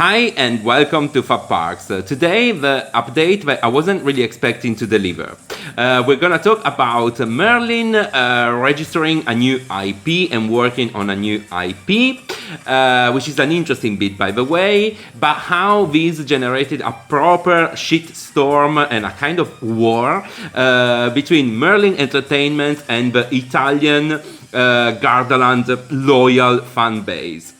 Hi and welcome to Fab Parks. Today the update that I wasn't really expecting to deliver. We're gonna talk about Merlin registering a new IP and working on a new IP, which is an interesting bit by the way, but how this generated a proper shitstorm and a kind of war between Merlin Entertainment and the Italian Gardaland loyal fan base.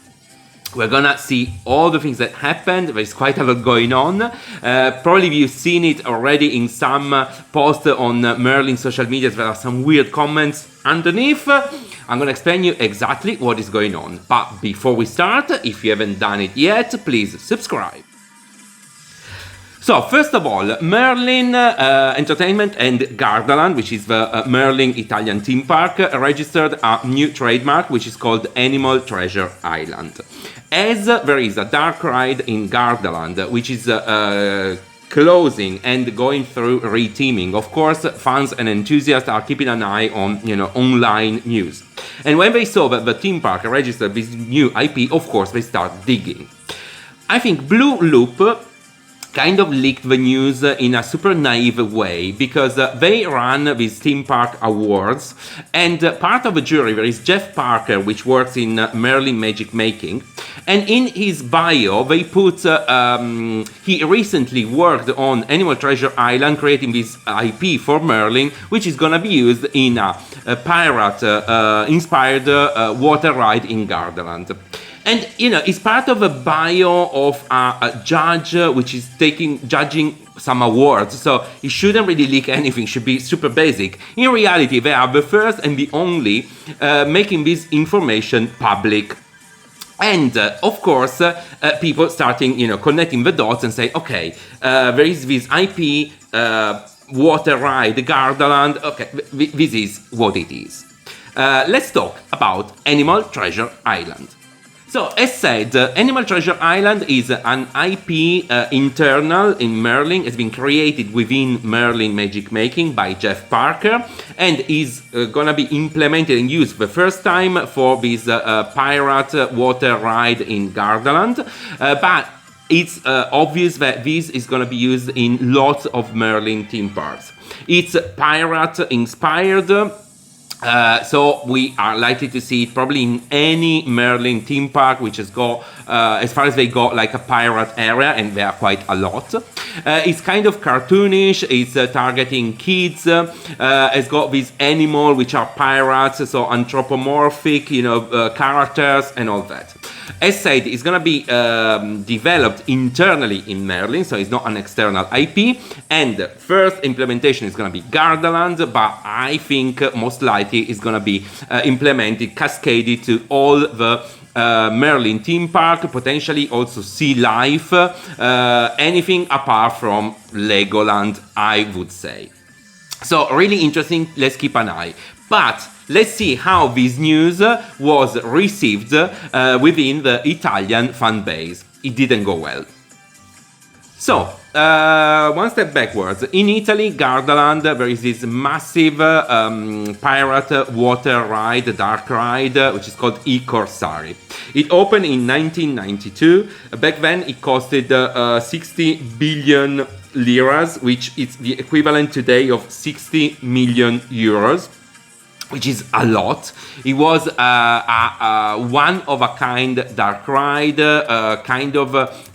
We're gonna see all the things that happened. There's quite a lot going on. Probably you've seen it already in some posts on Merlin social media. There are some weird comments underneath. I'm gonna explain you exactly what is going on. But before we start, if you haven't done it yet, please subscribe. So, first of all, Merlin Entertainment and Gardaland, which is the Merlin Italian theme park, registered a new trademark which is called Animal Treasure Island. As there is a dark ride in Gardaland, which is closing and going through reteaming, of course, fans and enthusiasts are keeping an eye on, online news. And when they saw that the theme park registered this new IP, of course, they start digging. I think Blue Loop kind of leaked the news in a super naive way because they run these theme park awards, and part of the jury there is Jeff Parker, which works in Merlin Magic Making, and in his bio they put he recently worked on Animal Treasure Island, creating this IP for Merlin, which is gonna be used in a pirate inspired water ride in Gardaland. And it's part of a bio of a judge which is judging some awards, so it shouldn't really leak anything, should be super basic. In reality, they are the first and the only making this information public. And of course, people starting connecting the dots and say, okay, there is this IP water ride, Gardaland. Okay, this is what it is. Let's talk about Animal Treasure Island. So, as said, Animal Treasure Island is an IP internal in Merlin. It's been created within Merlin Magic Making by Jeff Parker and is gonna be implemented and used the first time for this pirate water ride in Gardaland. But it's obvious that this is gonna be used in lots of Merlin theme parks. It's pirate inspired. So we are likely to see it probably in any Merlin theme park which has got, as far as they got, like a pirate area, and there are quite a lot. It's kind of cartoonish, it's targeting kids, it's got these animals which are pirates, so anthropomorphic, characters and all that. As said, it's gonna be developed internally in Merlin, so it's not an external IP. And first implementation is gonna be Gardaland, but I think most likely it's gonna be implemented, cascaded to all the Merlin theme park, potentially also Sea Life, anything apart from Legoland, I would say. So really interesting, let's keep an eye. But let's see how this news was received within the Italian fan base. It didn't go well. So, one step backwards. In Italy, Gardaland, there is this massive pirate water ride, dark ride, which is called I Corsari. It opened in 1992. Back then, it costed 60 billion liras, which is the equivalent today of 60 million euros. Which is a lot. It was a one-of-a-kind dark ride, kind of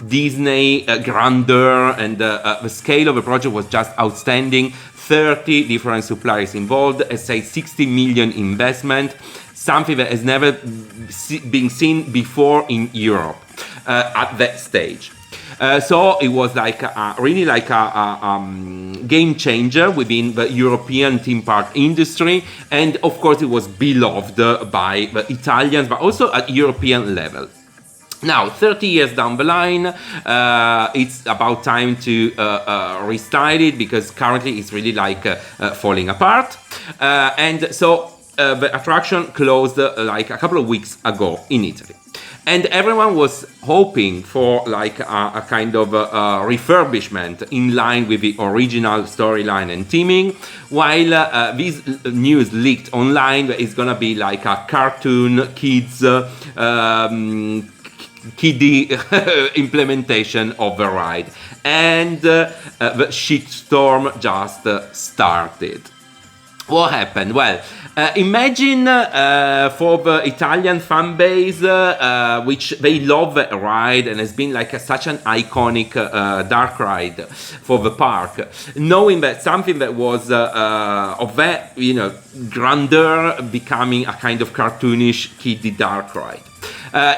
Disney grandeur, and the scale of the project was just outstanding. 30 different suppliers involved, as say 60 million investment, something that has never been seen before in Europe at that stage. So it was like really like a game changer within the European theme park industry, and of course it was beloved by the Italians, but also at European level. Now, 30 years down the line, it's about time to restyle it, because currently it's really like falling apart. And so the attraction closed like a couple of weeks ago in Italy. And everyone was hoping for like a kind of refurbishment in line with the original storyline and theming, while this news leaked online that it's gonna be like a cartoon kids kiddie implementation of the ride. And the shitstorm just started. What happened? Well, imagine for the Italian fan base, which they love the ride and has been like such an iconic dark ride for the park, knowing that something that was of that, grandeur becoming a kind of cartoonish kiddie dark ride.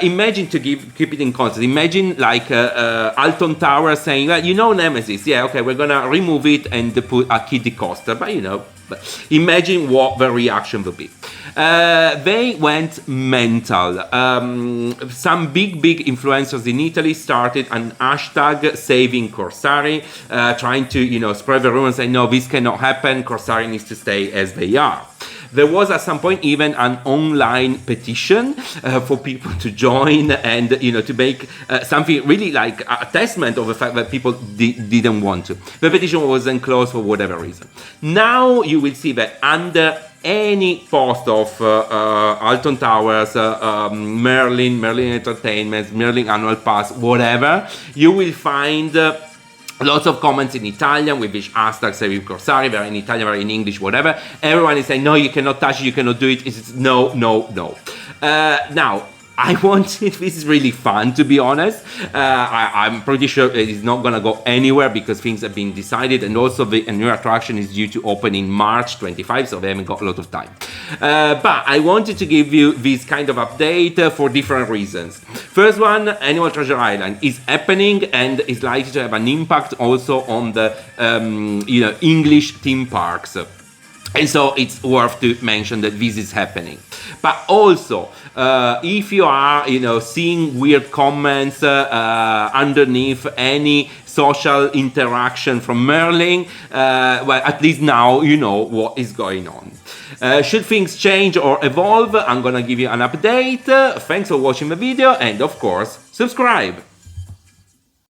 Imagine, to keep it in context, imagine like Alton Tower saying, well, Nemesis, yeah, okay, we're gonna remove it and put a kiddie coaster, but imagine what the reaction would be. They went mental. Some big influencers in Italy started an hashtag saving Corsari, trying to spread the rumor and say, no, this cannot happen, Corsari needs to stay as they are. There was at some point even an online petition for people to join and to make something really like a testament of the fact that people didn't want to. The petition wasn't closed for whatever reason. Now you will see that under any post of Alton Towers, Merlin Entertainment, Merlin Annual Pass, whatever, you will find lots of comments in Italian with this hashtag Saving Corsari, they're in Italian, they're in English, whatever. Everyone is saying, no, you cannot touch it, you cannot do it. It's no. Now, I wanted, this is really fun, to be honest. I'm pretty sure it is not going to go anywhere because things have been decided, and also the new attraction is due to open in March 25, so they haven't got a lot of time. But I wanted to give you this kind of update for different reasons. First one, Animal Treasure Island is happening and is likely to have an impact also on the English theme parks. And so it's worth to mention that this is happening. But also, if you are, seeing weird comments underneath any social interaction from Merlin, well, at least now you know what is going on. Should things change or evolve, I'm gonna give you an update. Thanks for watching the video, and of course, subscribe.